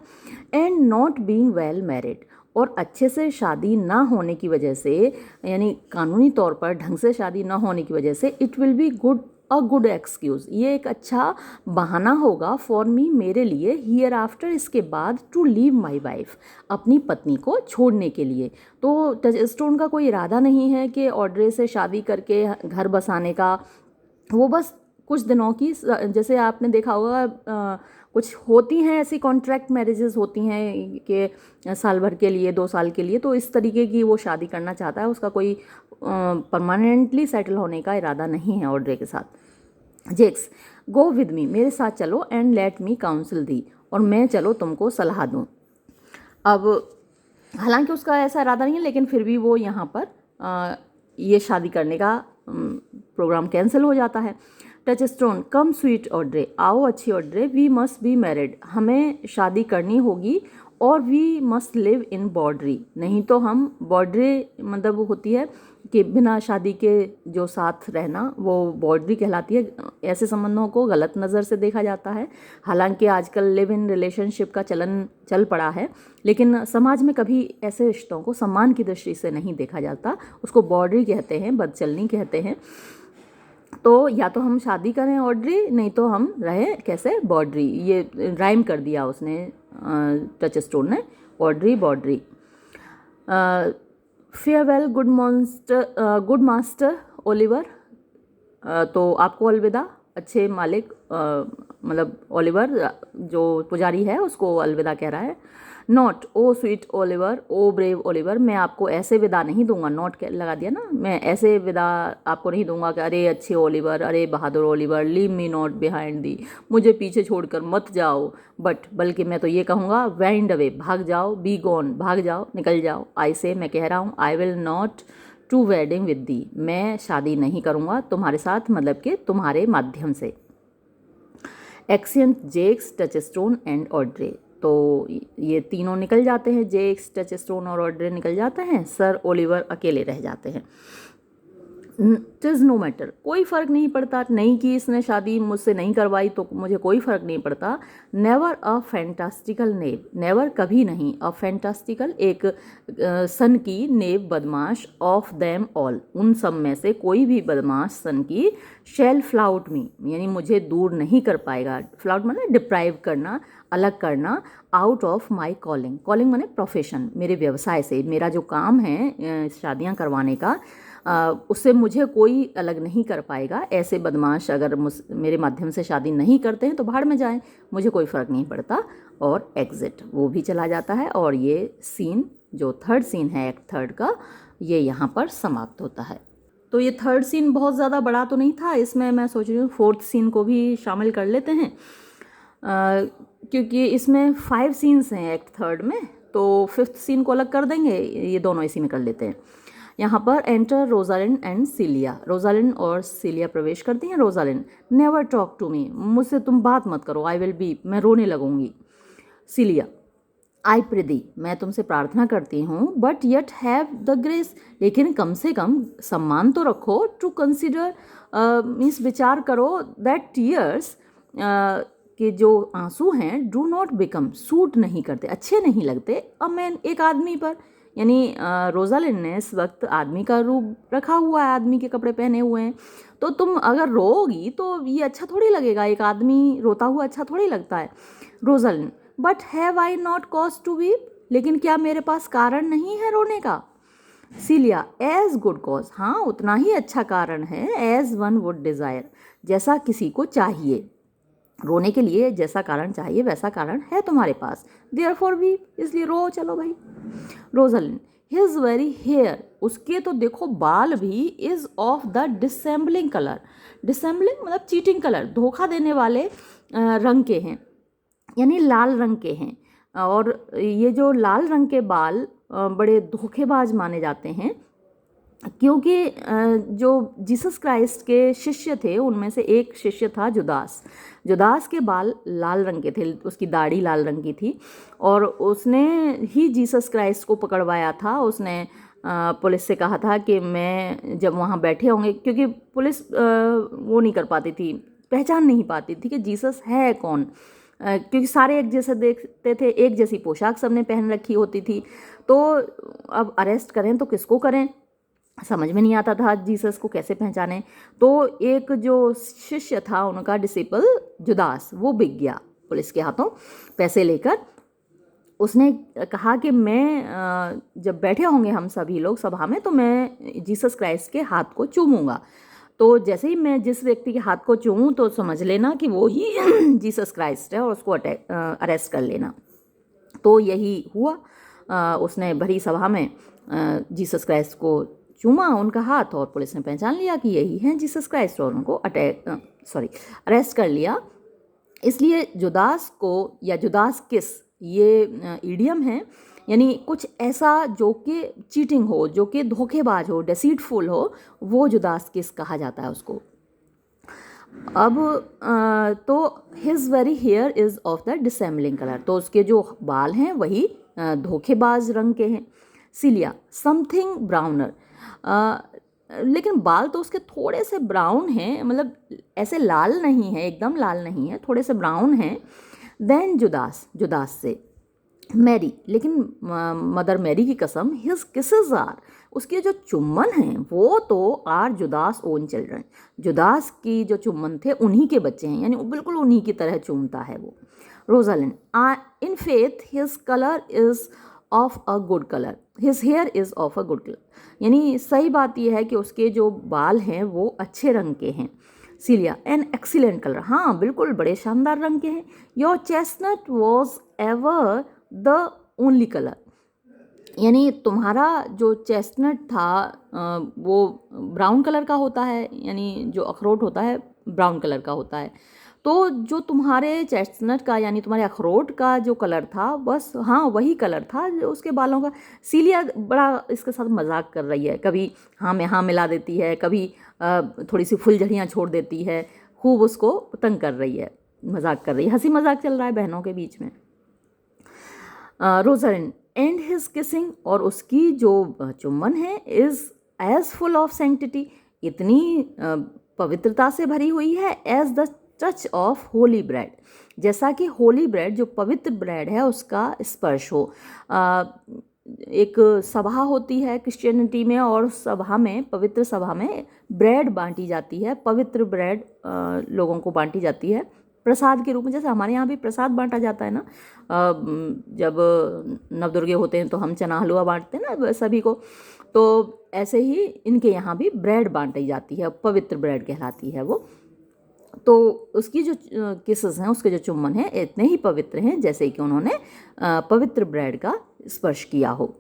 and not being well married, और अच्छे से शादी ना होने की वजह से, यानी कानूनी तौर पर ढंग से शादी ना होने की वजह से, it will be good excuse, ये एक अच्छा बहाना होगा फॉर मी, मेरे लिए, हियर आफ्टर, इसके बाद, टू लीव माई वाइफ, अपनी पत्नी को छोड़ने के लिए। तो टच स्टोन का कोई इरादा नहीं है कि ऑड्रे से शादी करके घर बसाने का, वो बस कुछ दिनों की, जैसे आपने देखा होगा कुछ होती हैं ऐसी कॉन्ट्रैक्ट मैरिजेस होती हैं कि साल भर के लिए, 2 साल के लिए, तो इस तरीके की वो शादी करना चाहता है, उसका कोई परमानेंटली सेटल होने का इरादा नहीं है ऑड्रे के साथ। जेक्स, गो विद मी, मेरे साथ चलो, एंड लेट मी काउंसिल दी, और मैं चलो तुमको सलाह दूँ। अब हालांकि उसका ऐसा इरादा नहीं है, लेकिन फिर भी वो यहाँ पर ये शादी करने का प्रोग्राम कैंसिल हो जाता है। Touchstone, come sweet Audrey, आओ अच्छी Audrey, we must be married, हमें शादी करनी होगी, और we must live in bawdry, नहीं तो हम, बॉर्डरी मतलब होती है कि बिना शादी के जो साथ रहना, वो बॉर्डरी कहलाती है। ऐसे संबंधों को गलत नज़र से देखा जाता है, हालांकि आजकल लिव इन रिलेशनशिप का चलन चल पड़ा है, लेकिन समाज में कभी ऐसे रिश्तों को सम्मान की दृष्टि से नहीं देखा जाता, उसको बॉर्डरी कहते हैं, बदचलनी कहते हैं। तो या तो हम शादी करें ऑड्री, नहीं तो हम रहें कैसे, बॉर्डरी, ये राइम कर दिया उसने टच स्टोन ने, Audrey boundary. Farewell good master Oliver, तो आपको अलविदा अच्छे मालिक, मतलब ओलिवर जो पुजारी है उसको अलविदा कह रहा है। Not, O sweet Oliver, O brave Oliver, मैं आपको ऐसे विदा नहीं दूंगा, नॉट लगा दिया ना, मैं ऐसे विदा आपको नहीं दूंगा कि अरे अच्छे ओलिवर, अरे बहादुर Oliver, leave me not behind thee, मुझे पीछे छोड़कर मत जाओ, बट बल्कि मैं तो ये कहूँगा, वेंड अवे, भाग जाओ, बी गॉन, भाग जाओ, निकल जाओ, आई से, मैं कह रहा हूँ, I will not to wedding with thee, मैं शादी नहीं करूँगा तुम्हारे साथ, मतलब कि तुम्हारे माध्यम से। एक्सियंट, जेक्स, टच स्टोन एंड ऑड्रे, तो ये तीनों निकल जाते हैं, जेक्स, टच स्टोन और ऑड्रे निकल जाते हैं, सर ओलिवर अकेले रह जाते हैं। इट इज़ नो मैटर, कोई फ़र्क नहीं पड़ता, नहीं कि इसने शादी मुझसे नहीं करवाई तो मुझे कोई फ़र्क नहीं पड़ता। Never a fantastical naive, never कभी नहीं, अ फैंटास्टिकल एक सन की, नेव बदमाश, ऑफ देम ऑल उन सब में से कोई भी बदमाश सन की, शैल फ्लाउट मी, यानी मुझे दूर नहीं कर पाएगा, फ्लाउट माने डिप्राइव करना, अलग करना, out of my calling, calling माने प्रोफेशन, मेरे व्यवसाय से, मेरा जो काम है शादियाँ करवाने का, उससे मुझे कोई अलग नहीं कर पाएगा। ऐसे बदमाश अगर मेरे माध्यम से शादी नहीं करते हैं तो भाड़ में जाएं, मुझे कोई फ़र्क नहीं पड़ता। और एग्ज़िट, वो भी चला जाता है, और ये सीन जो थर्ड सीन है एक्ट थर्ड का, ये यहाँ पर समाप्त होता है। तो ये थर्ड सीन बहुत ज़्यादा बड़ा तो नहीं था, इसमें मैं सोच रही हूँ फोर्थ सीन को भी शामिल कर लेते हैं, क्योंकि इसमें 5 सीन्स हैं एक्ट थर्ड में, तो फिफ्थ सीन को अलग कर देंगे, ये दोनों इसी में कर लेते हैं। यहाँ पर enter Rosalind and Celia, Rosalind और सिलिया प्रवेश करती हैं। Rosalind, never talk to me, मुझसे तुम बात मत करो, आई विल बी, मैं रोने लगूंगी। सिलिया, आई प्रिदी, मैं तुमसे प्रार्थना करती हूँ, but yet have the grace, लेकिन कम से कम सम्मान तो रखो, टू कंसिडर, मीन्स विचार करो, दैट टीयर्स, कि जो आंसू हैं, डू नॉट बिकम, सूट नहीं करते, अच्छे नहीं लगते, अ मैन, एक आदमी पर, यानी रोजालिन ने इस वक्त आदमी का रूप रखा हुआ है, आदमी के कपड़े पहने हुए हैं, तो तुम अगर रोगी तो ये अच्छा थोड़ी लगेगा, एक आदमी रोता हुआ अच्छा थोड़ी लगता है। Rosalind, but have I not cause to weep, लेकिन क्या मेरे पास कारण नहीं है रोने का? सीलिया, एज गुड कॉज, हाँ उतना ही अच्छा कारण है, एज वन वुड डिज़ायर, जैसा किसी को चाहिए। रोने के लिए जैसा कारण चाहिए वैसा कारण है तुम्हारे पास, देयरफॉर वी, इसलिए रो चलो भाई। रोजलिन, हिज वेरी हेयर, उसके तो देखो बाल भी, is of the dissembling colour, डिसेंबलिंग मतलब चीटिंग कलर, धोखा देने वाले रंग के हैं, यानी लाल रंग के हैं। और ये जो लाल रंग के बाल बड़े धोखेबाज माने जाते हैं, क्योंकि जो जीसस क्राइस्ट के शिष्य थे उनमें से एक शिष्य था जुदास। जुदास के बाल लाल रंग के थे, उसकी दाढ़ी लाल रंग की थी, और उसने ही जीसस क्राइस्ट को पकड़वाया था। उसने पुलिस से कहा था कि मैं जब वहाँ बैठे होंगे, क्योंकि पुलिस वो नहीं कर पाती थी, पहचान नहीं पाती थी कि जीसस है कौन, क्योंकि सारे एक जैसे देखते थे, एक जैसी पोशाक सबने पहन रखी होती थी। तो अब अरेस्ट करें तो किसको करें, समझ में नहीं आता था जीसस को कैसे पहचाने। तो एक जो शिष्य था उनका डिसिपल जुदास, वो बिक गया पुलिस के हाथों पैसे लेकर। उसने कहा कि मैं जब बैठे होंगे हम सभी लोग सभा में तो मैं जीसस क्राइस्ट के हाथ को चूमूंगा, तो जैसे ही मैं जिस व्यक्ति के हाथ को चूमूं तो समझ लेना कि वो ही जीसस क्राइस्ट है और उसको अरेस्ट कर लेना। तो यही हुआ, उसने भरी सभा में जीसस क्राइस्ट को चूमा उनका हाथ, और पुलिस ने पहचान लिया कि यही हैं जीसस क्राइस्ट, और उनको अरेस्ट कर लिया। इसलिए जुदास को, या जुदास किस, ये ईडियम है, यानी कुछ ऐसा जो कि चीटिंग हो, जो कि धोखेबाज हो, डेसीटफुल हो, वो जुदास किस कहा जाता है उसको। अब तो his very hair is of the dissembling colour, तो उसके जो बाल हैं वही धोखेबाज रंग के हैं। सीलिया, समथिंग ब्राउनर, लेकिन बाल तो उसके थोड़े से ब्राउन हैं, मतलब ऐसे लाल नहीं है, एकदम लाल नहीं है, थोड़े से ब्राउन हैं। देन जुदास, जुदास से मैरी, लेकिन मदर मैरी की कसम, हिज किसेस आर, उसके जो चुम्बन हैं वो तो are Judas own children, Judas की जो चुम्बन थे उन्हीं के बच्चे हैं, यानी वो बिल्कुल उन्हीं की तरह चूमता है वो। Rosalind, in faith his colour is of a good colour, his hair is of a good colour, यानी सही बात यह है कि उसके जो बाल हैं वो अच्छे रंग के हैं। सीलिया, एन एक्सीलेंट कलर, हाँ बिल्कुल बड़े शानदार रंग के हैं। Your chestnut was ever the only colour, यानी तुम्हारा जो चेस्टनट था वो ब्राउन कलर का होता है, यानी जो अखरोट होता है ब्राउन कलर का होता है। तो जो तुम्हारे चेस्टनट का, यानी तुम्हारे अखरोट का जो कलर था, बस हाँ वही कलर था जो उसके बालों का। सीलिया बड़ा इसके साथ मजाक कर रही है, कभी हाँ में हाँ मिला देती है, कभी थोड़ी सी फुलझड़ियाँ छोड़ देती है, खूब उसको तंग कर रही है, मजाक कर रही है, हंसी मजाक चल रहा है बहनों के बीच में। रोजलिन, एंड हिज किसिंग, और उसकी जो चुम्बन है, is as full of sanctity, इतनी पवित्रता से भरी हुई है, as the touch of holy bread, जैसा कि होली ब्रेड जो पवित्र ब्रेड है उसका स्पर्श हो। एक सभा होती है क्रिश्चियनिटी में, और सभा में, पवित्र सभा में ब्रेड बांटी जाती है, पवित्र ब्रेड लोगों को बांटी जाती है प्रसाद के रूप में, जैसे हमारे यहाँ भी प्रसाद बांटा जाता है ना, जब नवदुर्गे होते हैं तो हम चना हलवा बांटते हैं ना सभी को, तो ऐसे ही इनके यहाँ भी ब्रेड बांटी जाती है, पवित्र ब्रेड कहलाती है वो। तो उसकी जो किसेस हैं, उसके जो चुम्बन हैं इतने ही पवित्र हैं जैसे कि उन्होंने पवित्र ब्रेड का स्पर्श किया हो।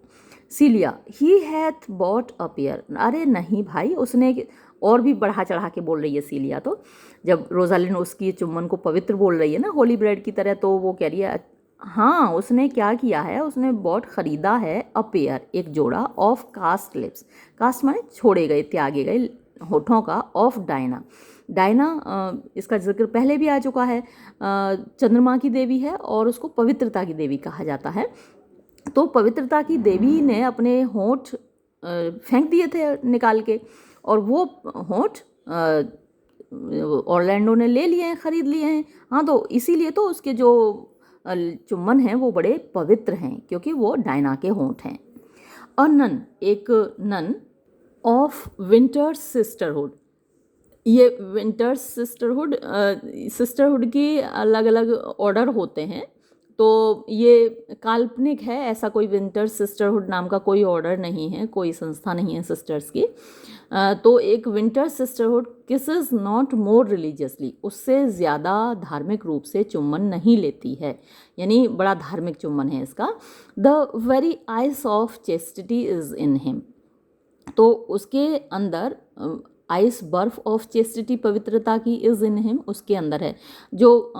सीलिया, ही हैथ बॉट अ पेयर, अरे नहीं भाई, उसने, और भी बढ़ा चढ़ा के बोल रही है सीलिया, तो जब रोजालिन उसकी चुम्बन को पवित्र बोल रही है ना होली ब्रेड की तरह, तो वो कह रही है हाँ उसने क्या किया है, उसने बॉट खरीदा है अ पेयर, एक जोड़ा, ऑफ कास्ट लिप्स, कास्ट माने छोड़े गए, त्यागे गए होठों का, ऑफ डायना, डायना इसका जिक्र पहले भी आ चुका है, चंद्रमा की देवी है और उसको पवित्रता की देवी कहा जाता है। तो पवित्रता की देवी ने अपने होंठ फेंक दिए थे निकाल के, और वो होंठ ऑरलैंडो ने ले लिए हैं, ख़रीद लिए हैं। हाँ, तो इसीलिए तो उसके जो चुम्बन हैं वो बड़े पवित्र हैं, क्योंकि वो डायना के होंठ हैं। और नन, एक नन ऑफ विंटर्स सिस्टरहुड, ये विंटर्स सिस्टरहुड, सिस्टरहुड की अलग अलग ऑर्डर होते हैं, तो ये काल्पनिक है, ऐसा कोई विंटर सिस्टरहुड नाम का कोई ऑर्डर नहीं है, कोई संस्था नहीं है सिस्टर्स की। तो एक winter sisterhood kisses not more religiously, उससे ज़्यादा धार्मिक रूप से चुम्बन नहीं लेती है, यानी बड़ा धार्मिक चुम्बन है इसका। The very ice of chastity is in him, तो उसके अंदर आइस बर्फ ऑफ चेस्टिटी पवित्रता की इज़ इन हिम उसके अंदर है। जो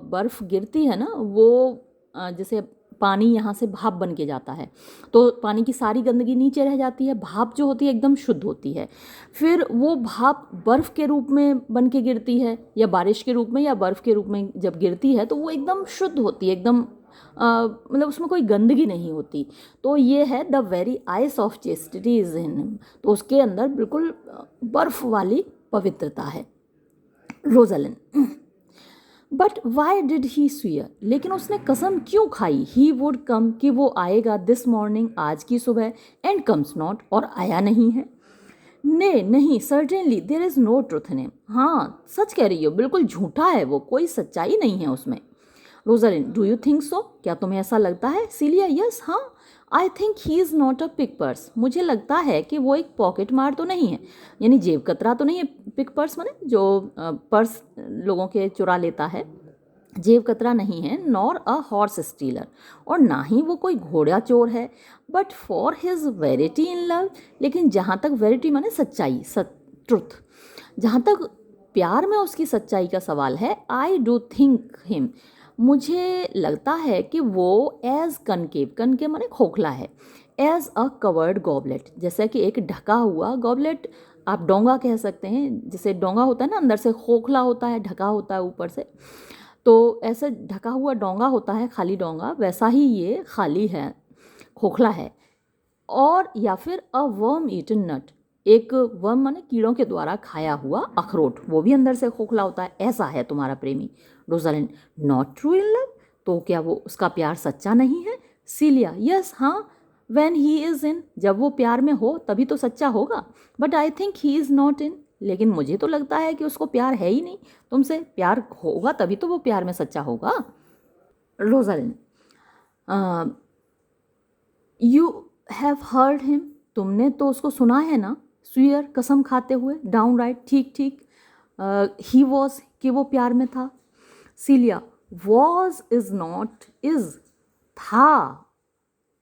बर्फ़ गिरती है ना वो जैसे पानी यहाँ से भाप बन के जाता है, तो पानी की सारी गंदगी नीचे रह जाती है, भाप जो होती है एकदम शुद्ध होती है। फिर वो भाप बर्फ़ के रूप में बन के गिरती है, या बारिश के रूप में या बर्फ़ के रूप में जब गिरती है तो वो एकदम शुद्ध होती है, एकदम मतलब उसमें कोई गंदगी नहीं होती। तो ये है the very ice of chastity is in him, तो उसके अंदर बिल्कुल बर्फ वाली पवित्रता है। Rosalind, but why did he severe, लेकिन उसने कसम क्यों खाई, ही वुड कम, कि वो आएगा दिस मॉर्निंग, आज की सुबह, एंड कम्स नॉट, और आया नहीं है। ने नहीं, certainly there is no truth in him, हाँ सच कह रही हो, बिल्कुल झूठा है वो, कोई सच्चाई नहीं है उसमें। Rosalind, do you think so, क्या तुम्हें ऐसा लगता है। सीलिया, यस हाँ, I think he is not a pick purse, मुझे लगता है कि वो एक पॉकेट मार तो नहीं है, यानी जेब कतरा तो नहीं है। पिक पर्स माने जो पर्स लोगों के चुरा लेता है, जेब कतरा नहीं है। नॉर अ हॉर्स स्टीलर, और ना ही वो कोई घोड़ा चोर है। But for his verity in love, लेकिन जहाँ तक वेरिटी माने सच्चाई, ट्रुथ, जहाँ तक प्यार में उसकी सच्चाई का सवाल है, आई डू थिंक हिम, मुझे लगता है कि वो एज कनकेव, कनकेव माने खोखला है, एज अ कवर्ड गॉबलेट, जैसे कि एक ढका हुआ गॉबलेट, आप डोंगा कह सकते हैं, जैसे डोंगा होता है ना, अंदर से खोखला होता है, ढका होता है ऊपर से, तो ऐसे ढका हुआ डोंगा होता है, खाली डोंगा, वैसा ही ये खाली है, खोखला है। और या फिर अ वर्म ईटन नट, एक वर्म माने कीड़ों के द्वारा खाया हुआ अखरोट, वो भी अंदर से खोखला होता है, ऐसा है तुम्हारा प्रेमी। Rosalind, not true in love, तो क्या वो उसका प्यार सच्चा नहीं है। सीलिया, यस हाँ, व्हेन ही इज़ इन, जब वो प्यार में हो तभी तो सच्चा होगा। But I think he is not in, लेकिन मुझे तो लगता है कि उसको प्यार है ही नहीं तुमसे, प्यार होगा तभी तो वो प्यार में सच्चा होगा। Rosalind, you have heard him, तुमने तो उसको सुना है ना, स्वीयर कसम खाते हुए, डाउन राइट ठीक ठीक, ही वॉज कि वो प्यार में था। सीलिया, वॉज इज नॉट इज, था,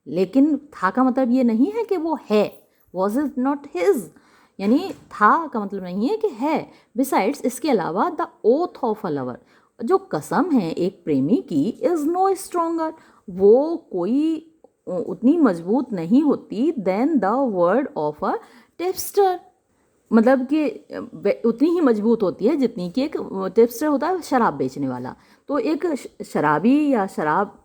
लेकिन था का मतलब ये नहीं है कि वो है, वॉज इज नॉट हिज, यानी था का मतलब नहीं है कि है। बिसाइड्स, इसके अलावा the oath of a lover, जो कसम है एक प्रेमी की, इज नो स्ट्रोंगर, वो कोई उतनी मजबूत नहीं होती than the word of a tipster, मतलब कि उतनी ही मजबूत होती है जितनी कि एक टिप्सटर होता है शराब बेचने वाला। तो एक शराबी या शराब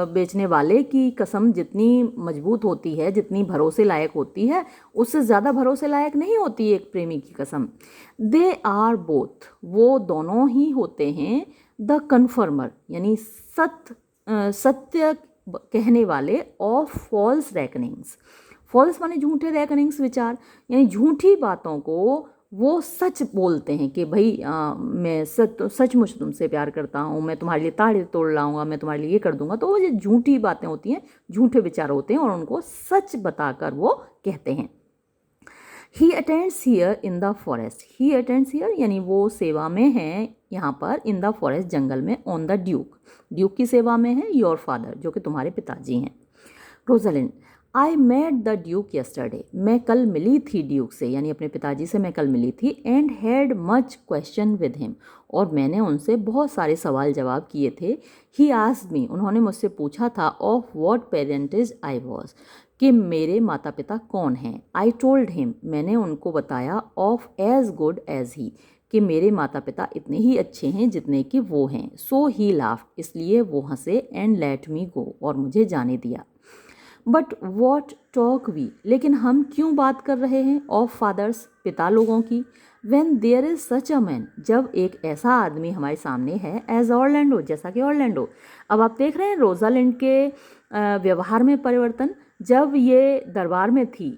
बेचने वाले की कसम जितनी मजबूत होती है, जितनी भरोसे लायक होती है, उससे ज़्यादा भरोसे लायक नहीं होती एक प्रेमी की कसम। दे आर बोथ, वो दोनों ही होते हैं द कन्फर्मर, यानी सत्य कहने वाले ऑफ फॉल्स रेकनिंग्स। फॉल्स माने झूठे, रेकनिंग्स विचार, यानी झूठी बातों को वो सच बोलते हैं कि भाई मैं सचमुच तुमसे प्यार करता हूँ, मैं तुम्हारे लिए ताड़े तोड़ लाऊंगा, मैं तुम्हारे लिए ये कर दूंगा। तो वो जो झूठी बातें होती हैं, झूठे विचार होते हैं, और उनको सच बताकर वो कहते हैं। He attends here in the forest, he attends here यानी वो सेवा में है यहाँ पर, इन द फॉरेस्ट जंगल में, ऑन द ड्यूक, ड्यूक की सेवा में है, योर फादर जो कि तुम्हारे पिताजी हैं। Rosalind, I met the duke yesterday, मैं कल मिली थी ड्यूक से, यानी अपने पिताजी से मैं कल मिली थी। And had much question with him, और मैंने उनसे बहुत सारे सवाल जवाब किए थे। ही आस्क्ड मी, उन्होंने मुझसे पूछा था, of what parentage I was, कि मेरे माता पिता कौन हैं। आई टोल्ड हिम, मैंने उनको बताया, of as good as he, कि मेरे माता पिता इतने ही अच्छे हैं जितने कि वो हैं। सो ही लाफ्ड, इसलिए वो हंसे, एंड लेट मी गो, और मुझे जाने दिया। बट वॉट टॉक वी, लेकिन हम क्यों बात कर रहे हैं, ऑफ फादर्स, पिता लोगों की, when there is such a man, जब एक ऐसा आदमी हमारे सामने है, एज ऑरलैंडो, जैसा कि ऑरलैंडो। अब आप देख रहे हैं रोजालिंड के व्यवहार में परिवर्तन। जब ये दरबार में थी,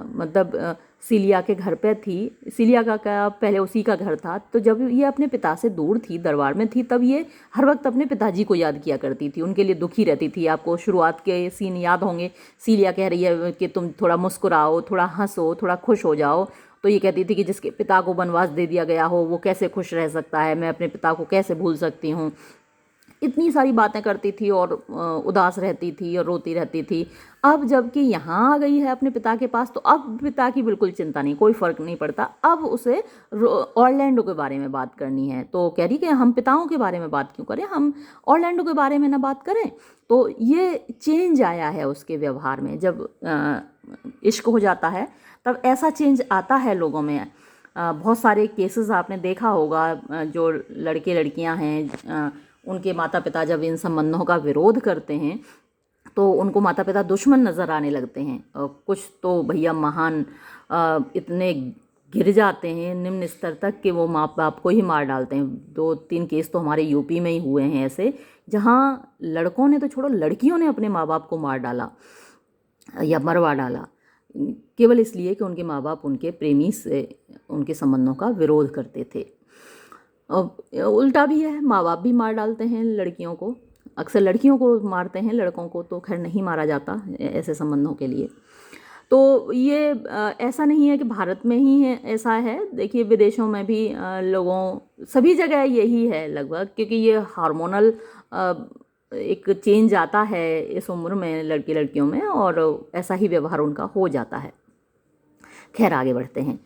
मतलब सीलिया के घर पे थी। सीलिया का पहले उसी का घर था, तो जब ये अपने पिता से दूर थी, दरबार में थी, तब ये हर वक्त अपने पिताजी को याद किया करती थी, उनके लिए दुखी रहती थी। आपको शुरुआत के सीन याद होंगे, सीलिया कह रही है कि तुम थोड़ा मुस्कुराओ, थोड़ा हंसो, थोड़ा खुश हो जाओ। तो ये कहती थी कि जिसके पिता को वनवास दे दिया गया हो वो कैसे खुश रह सकता है, मैं अपने पिता को कैसे भूल सकती हूँ। इतनी सारी बातें करती थी और उदास रहती थी और रोती रहती थी। अब जबकि यहाँ आ गई है अपने पिता के पास, तो अब पिता की बिल्कुल चिंता नहीं, कोई फ़र्क नहीं पड़ता। अब उसे ऑरलैंडो के बारे में बात करनी है, तो कह रही कि हम पिताओं के बारे में बात क्यों करें, हम ऑरलैंडो के बारे में ना बात करें। तो ये चेंज आया है उसके व्यवहार में। जब इश्क हो जाता है तब ऐसा चेंज आता है लोगों में। बहुत सारे केसेस आपने देखा होगा, जो लड़के लड़कियां हैं, उनके माता पिता जब इन संबंधों का विरोध करते हैं तो उनको माता पिता दुश्मन नज़र आने लगते हैं। कुछ तो भैया महान इतने गिर जाते हैं निम्न स्तर तक कि वो माँ बाप को ही मार डालते हैं। 2-3 केस तो हमारे यूपी में ही हुए हैं ऐसे, जहाँ लड़कों ने तो छोड़ो, लड़कियों ने अपने माँ बाप को मार डाला या मरवा डाला, केवल इसलिए कि उनके माँ बाप उनके प्रेमी से उनके संबंधों का विरोध करते थे। उल्टा भी है, माँ बाप भी मार डालते हैं लड़कियों को, अक्सर लड़कियों को मारते हैं, लड़कों को तो खैर नहीं मारा जाता ऐसे संबंधों के लिए। तो ये ऐसा नहीं है कि भारत में ही है ऐसा है, देखिए विदेशों में भी लोगों, सभी जगह यही है लगभग, क्योंकि ये हार्मोनल एक चेंज आता है इस उम्र में लड़के लड़कियों में, और ऐसा ही व्यवहार उनका हो जाता है। खैर आगे बढ़ते हैं।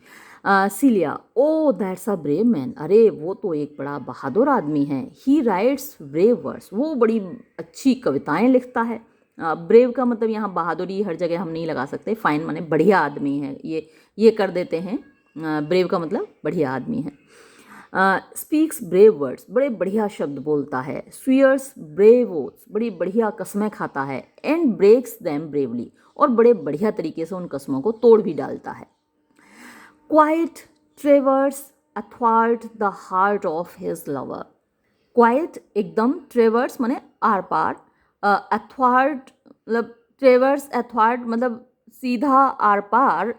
Celia, O that's a brave man, अरे वो तो एक बड़ा बहादुर आदमी है। ही राइट्स ब्रेव वर्ड्स, वो बड़ी अच्छी कविताएं लिखता है। ब्रेव का मतलब यहाँ बहादुरी हर जगह हम नहीं लगा सकते, फाइन माने बढ़िया आदमी है, ये कर देते हैं। ब्रेव का मतलब बढ़िया आदमी है। स्पीक्स ब्रेव वर्ड्स, बड़े बढ़िया शब्द बोलता है। स्वीयर्स ब्रेव ओथ्स, बड़ी बढ़िया कस्में खाता है। एंड ब्रेक्स देम ब्रेवली, और बड़े बढ़िया तरीके से उन कस्मों को तोड़ भी डालता है। Quite traverse athwart the heart of his lover, quite एकदम, ट्रेवर्स माने आर पार, अथवार्ट मतलब ट्रेवर्स अथवार्ट मतलब सीधा आर पार,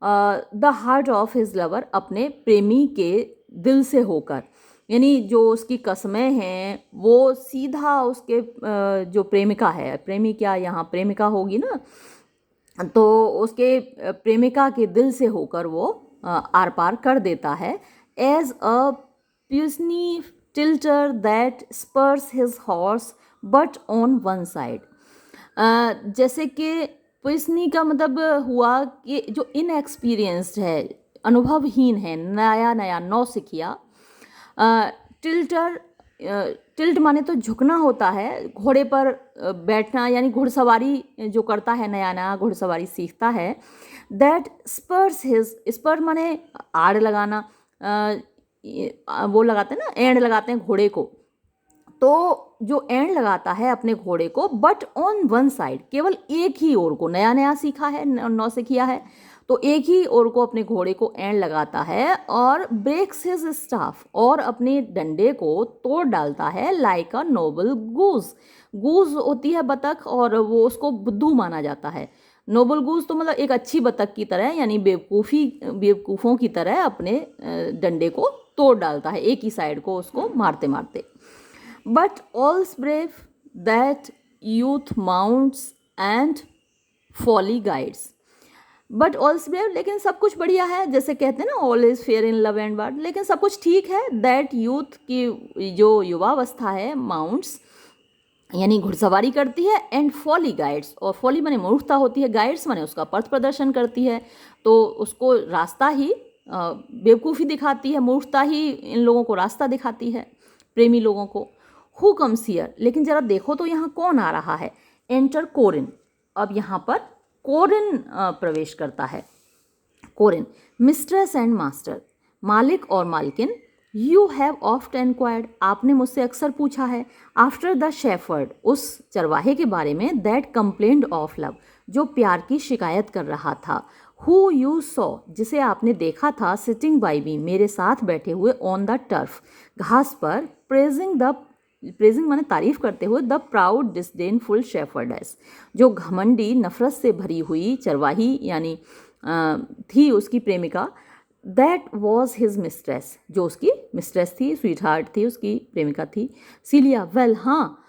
the heart of his lover अपने प्रेमी के दिल से होकर, यानी जो उसकी कस्में हैं वो सीधा उसके जो प्रेमिका है, प्रेमी क्या यहाँ प्रेमिका होगी ना, तो उसके प्रेमिका के दिल से होकर वो आर पार कर देता है। As a puisny tilter that spurs his horse but on one side, जैसे कि प्यूसनी का मतलब हुआ कि जो इनएक्सपीरियंस्ड है, अनुभवहीन है, नया नया नौसिखिया। टिल्टर, टिल्ट माने तो झुकना होता है, घोड़े पर बैठना, यानी घुड़सवारी जो करता है, नया नया घुड़सवारी सीखता है। दैट स्पर्स हिज, स्पर माने आड़ लगाना, वो लगाते हैं ना, एंड लगाते हैं घोड़े को, तो जो एंड लगाता है अपने घोड़े को, बट ऑन वन साइड, केवल एक ही ओर को, नया नया सीखा है, नौसिखिया है, तो एक ही ओर को अपने घोड़े को एंड लगाता है। और ब्रेक्स हिज स्टाफ, और अपने डंडे को तोड़ डालता है। लाइक अ नोबल गूज, गूज होती है बतख, और वो उसको बुद्धू माना जाता है। नोबल गूज तो मतलब एक अच्छी बतख की तरह, यानी बेवकूफ़ों की तरह अपने डंडे को तोड़ डालता है, एक ही साइड को उसको मारते मारते। But all's brave that youth mounts and folly guides, but all's brave, लेकिन सब कुछ बढ़िया है, जैसे कहते हैं ना all is fair in love and war, लेकिन सब कुछ ठीक है। दैट यूथ की जो युवावस्था है, माउंट्स यानी घुड़सवारी करती है, एंड फॉली गाइड्स, और फॉली माने मूर्खता होती है, गाइड्स माने उसका पथ प्रदर्शन करती है, तो उसको रास्ता ही बेवकूफ़ी दिखाती है, मूर्खता ही इन लोगों को रास्ता दिखाती है, प्रेमी लोगों को। हु कम्स हियर, लेकिन जरा देखो तो यहाँ कौन आ रहा है। एंटर कोरिन, अब यहाँ पर कोरिन प्रवेश करता है। कोरिन, मिस्ट्रेस एंड मास्टर, मालिक और मालकिन। यू हैव ऑफ्ट एनक्वायर्ड, आपने मुझसे अक्सर पूछा है। आफ्टर द शेफर्ड, उस चरवाहे के बारे में। दैट कंप्लेंड ऑफ लव, जो प्यार की शिकायत कर रहा था। हु यू सॉ, जिसे आपने देखा था। सिटिंग बाई मी, मेरे साथ बैठे हुए। ऑन द टर्फ, घास पर। प्रेजिंग माने तारीफ करते हुए। द प्राउड डिसडेनफुल शेफर्डेस, जो घमंडी नफरत से भरी हुई चरवाही यानी थी उसकी प्रेमिका, दैट वॉज हिज मिस्ट्रेस, जो उसकी मिस्ट्रेस थी, स्वीट हार्ट थी, उसकी प्रेमिका थी सीलिया। वेल हाँ,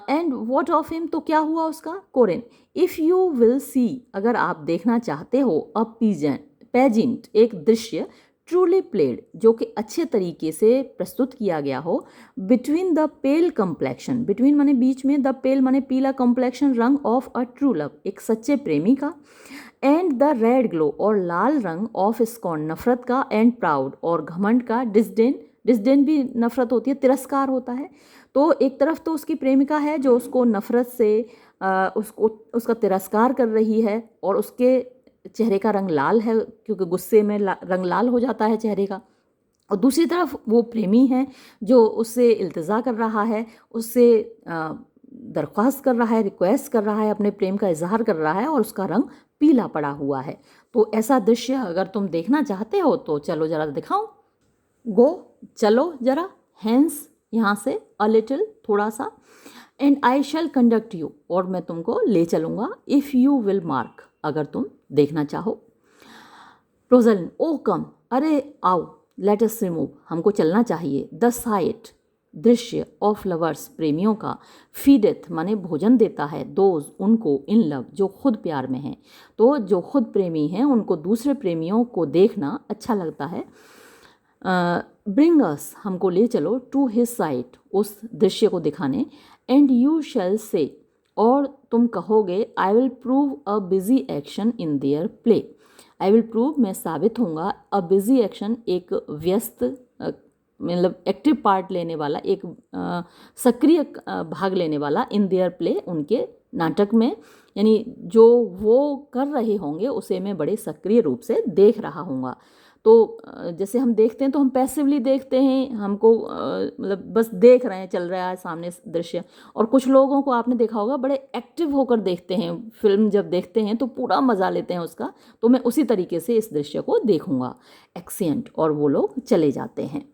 एंड वॉट ऑफ हिम, तो क्या हुआ उसका? कोरिन, इफ़ यू विल सी, अगर आप देखना चाहते हो, अ पेजेंट, एक दृश्य, ट्रूली प्लेड, जो कि अच्छे तरीके से प्रस्तुत किया गया हो, between the pale complexion, between माने बीच में, द पेल माने पीला, कम्प्लेक्शन रंग, ऑफ अ ट्रू लव, एक सच्चे प्रेमी का, एंड द रेड ग्लो, और लाल रंग, ऑफ स्कॉन, नफरत का, एंड प्राउड, और घमंड का, डिस्डेन, डिस्डेन भी नफरत होती है, तिरस्कार होता है। तो एक तरफ तो उसकी प्रेमिका है जो उसको नफरत से उसको उसका तिरस्कार कर रही है, और उसके चेहरे का रंग लाल है, क्योंकि गुस्से में रंग लाल हो जाता है चेहरे का। और दूसरी तरफ वो प्रेमी है जो उससे इल्तिजा कर रहा है, उससे दरख्वास्त कर रहा है, रिक्वेस्ट कर रहा है, अपने प्रेम का इजहार कर रहा है, और उसका रंग पीला पड़ा हुआ है। तो ऐसा दृश्य अगर तुम देखना चाहते हो तो चलो जरा दिखाऊं। गो, चलो जरा, हैंस, यहाँ से, अ लिटिल, थोड़ा सा, and I shall conduct you, और मैं तुमको ले चलूँगा, इफ़ यू विल मार्क, अगर तुम देखना चाहो। प्रोजलन, ओ कम, अरे आओ, लेट अस रिमूव, हमको चलना चाहिए, द साइट, दृश्य, ऑफ लवर्स, प्रेमियों का, फीडेथ माने भोजन देता है, दोज, उनको, इन लव, जो खुद प्यार में हैं। तो जो खुद प्रेमी हैं उनको दूसरे प्रेमियों को देखना अच्छा लगता है। ब्रिंग अस, हमको ले चलो, टू हिज साइट, उस दृश्य को दिखाने, एंड यू शैल से, और तुम कहोगे, I will prove a busy action in their play, I will prove, मैं साबित होऊंगा, अ बिजी एक्शन, एक व्यस्त मतलब एक्टिव पार्ट लेने वाला, एक सक्रिय भाग लेने वाला, इन देयर प्ले, उनके नाटक में, यानी जो वो कर रहे होंगे उसे मैं बड़े सक्रिय रूप से देख रहा हूँगा। तो जैसे हम देखते हैं तो हम पैसिवली देखते हैं, हमको मतलब बस देख रहे हैं, चल रहा है सामने दृश्य। और कुछ लोगों को आपने देखा होगा बड़े एक्टिव होकर देखते हैं, फिल्म जब देखते हैं तो पूरा मज़ा लेते हैं उसका। तो मैं उसी तरीके से इस दृश्य को देखूंगा। एक्सेंट, और वो लोग चले जाते हैं।